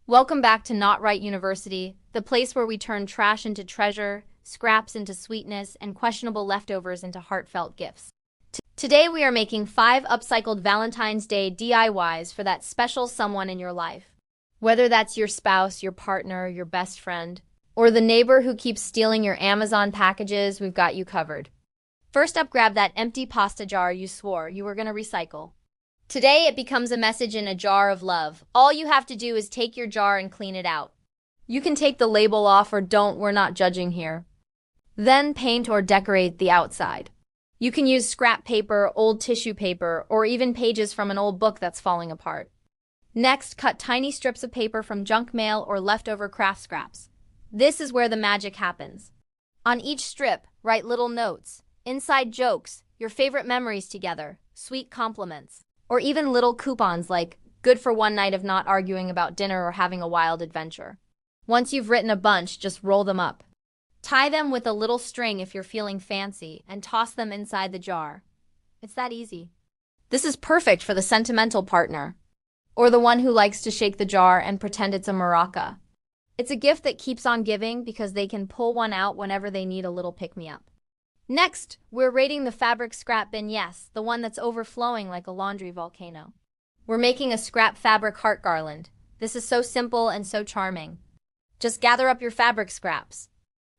Welcome back to Not Right University, the place where we turn trash into treasure, scraps into sweetness, and questionable leftovers into heartfelt gifts. Today we are making 5 upcycled Valentine's Day DIYs for that special someone in your life. Whether that's your spouse, your partner, your best friend, or the neighbor who keeps stealing your Amazon packages, we've got you covered. First up, grab that empty pasta jar you swore you were going to recycle. Today, it becomes a message in a jar of love. All you have to do is take your jar and clean it out. You can take the label off or don't, we're not judging here. Then paint or decorate the outside. You can use scrap paper, old tissue paper, or even pages from an old book that's falling apart. Next, cut tiny strips of paper from junk mail or leftover craft scraps. This is where the magic happens. On each strip, write little notes, inside jokes, your favorite memories together, sweet compliments, or even little coupons like good for one night of not arguing about dinner or having a wild adventure. Once you've written a bunch, just roll them up. Tie them with a little string if you're feeling fancy and toss them inside the jar. It's that easy. This is perfect for the sentimental partner or the one who likes to shake the jar and pretend it's a maraca. It's a gift that keeps on giving because they can pull one out whenever they need a little pick-me-up. Next, we're raiding the fabric scrap bin, yes, the one that's overflowing like a laundry volcano. We're making a scrap fabric heart garland. This is so simple and so charming. Just gather up your fabric scraps.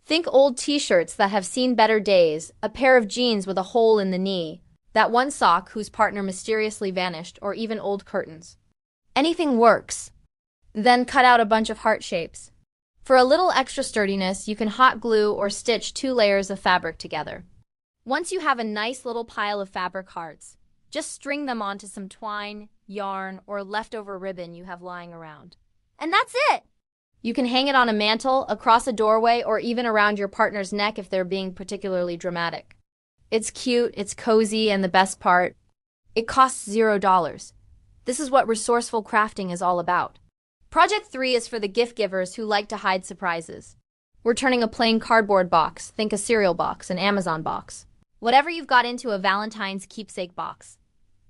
Think old t-shirts that have seen better days, a pair of jeans with a hole in the knee, that one sock whose partner mysteriously vanished, or even old curtains. Anything works. Then cut out a bunch of heart shapes. For a little extra sturdiness, you can hot glue or stitch 2 layers of fabric together. Once you have a nice little pile of fabric hearts, just string them onto some twine, yarn, or leftover ribbon you have lying around. And that's it! You can hang it on a mantle, across a doorway, or even around your partner's neck if they're being particularly dramatic. It's cute, it's cozy, and the best part, it costs $0. This is what resourceful crafting is all about. Project 3 is for the gift givers who like to hide surprises. We're turning a plain cardboard box, think a cereal box, an Amazon box, whatever you've got, into a Valentine's keepsake box.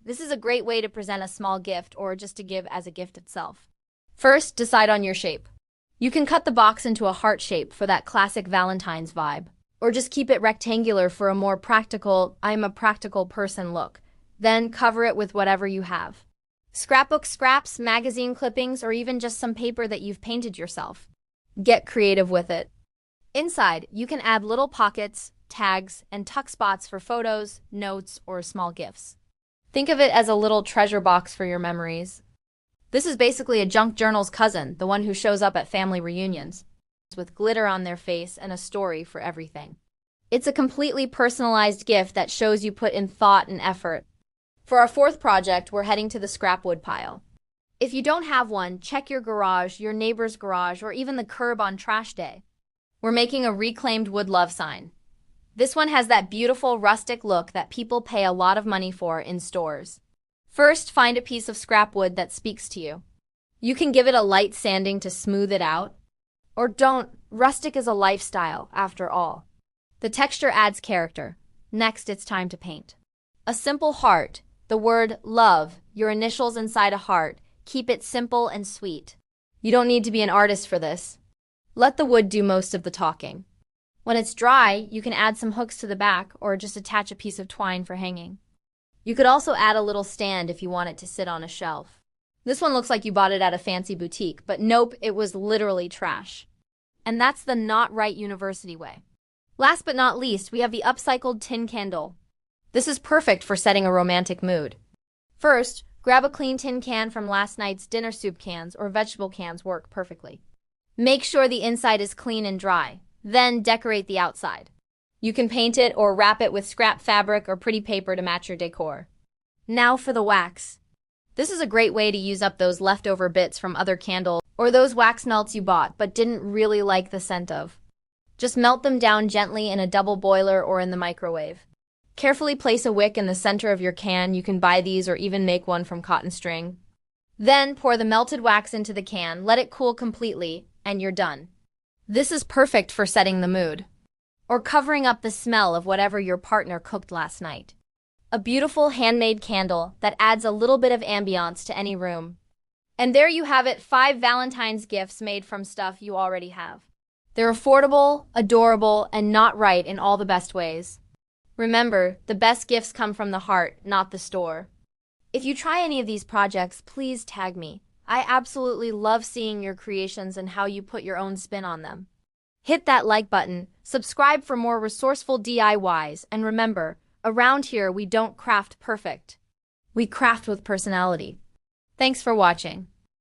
This is a great way to present a small gift or just to give as a gift itself. First, decide on your shape. You can cut the box into a heart shape for that classic Valentine's vibe, or just keep it rectangular for a more practical, I'm a practical person look. Then cover it with whatever you have. Scrapbook scraps, magazine clippings, or even just some paper that you've painted yourself. Get creative with it. Inside, you can add little pockets, tags, and tuck spots for photos, notes, or small gifts. Think of it as a little treasure box for your memories. This is basically a junk journal's cousin, the one who shows up at family reunions, with glitter on their face and a story for everything. It's a completely personalized gift that shows you put in thought and effort. For our 4th project, we're heading to the scrap wood pile. If you don't have one, check your garage, your neighbor's garage, or even the curb on trash day. We're making a reclaimed wood love sign. This one has that beautiful rustic look that people pay a lot of money for in stores. First, find a piece of scrap wood that speaks to you. You can give it a light sanding to smooth it out. Or don't, rustic is a lifestyle, after all. The texture adds character. Next, it's time to paint. A simple heart. The word love, your initials inside a heart. Keep it simple and sweet. You don't need to be an artist for this. Let the wood do most of the talking. When it's dry, you can add some hooks to the back or just attach a piece of twine for hanging. You could also add a little stand if you want it to sit on a shelf. This one looks like you bought it at a fancy boutique, but nope, it was literally trash. And that's the Not Right University way. Last but not least, we have the upcycled tin candle. This is perfect for setting a romantic mood. First, grab a clean tin can from last night's dinner. Soup cans or vegetable cans work perfectly. Make sure the inside is clean and dry. Then decorate the outside. You can paint it or wrap it with scrap fabric or pretty paper to match your decor. Now for the wax. This is a great way to use up those leftover bits from other candles or those wax melts you bought but didn't really like the scent of. Just melt them down gently in a double boiler or in the microwave. Carefully place a wick in the center of your can. You can buy these or even make one from cotton string. Then pour the melted wax into the can, let it cool completely, and you're done. This is perfect for setting the mood or covering up the smell of whatever your partner cooked last night. A beautiful handmade candle that adds a little bit of ambiance to any room. And there you have it, 5 Valentine's gifts made from stuff you already have. They're affordable, adorable, and not right in all the best ways. Remember, the best gifts come from the heart, not the store. If you try any of these projects, please tag me. I absolutely love seeing your creations and how you put your own spin on them. Hit that like button, subscribe for more resourceful DIYs, and remember, around here we don't craft perfect. We craft with personality. Thanks for watching.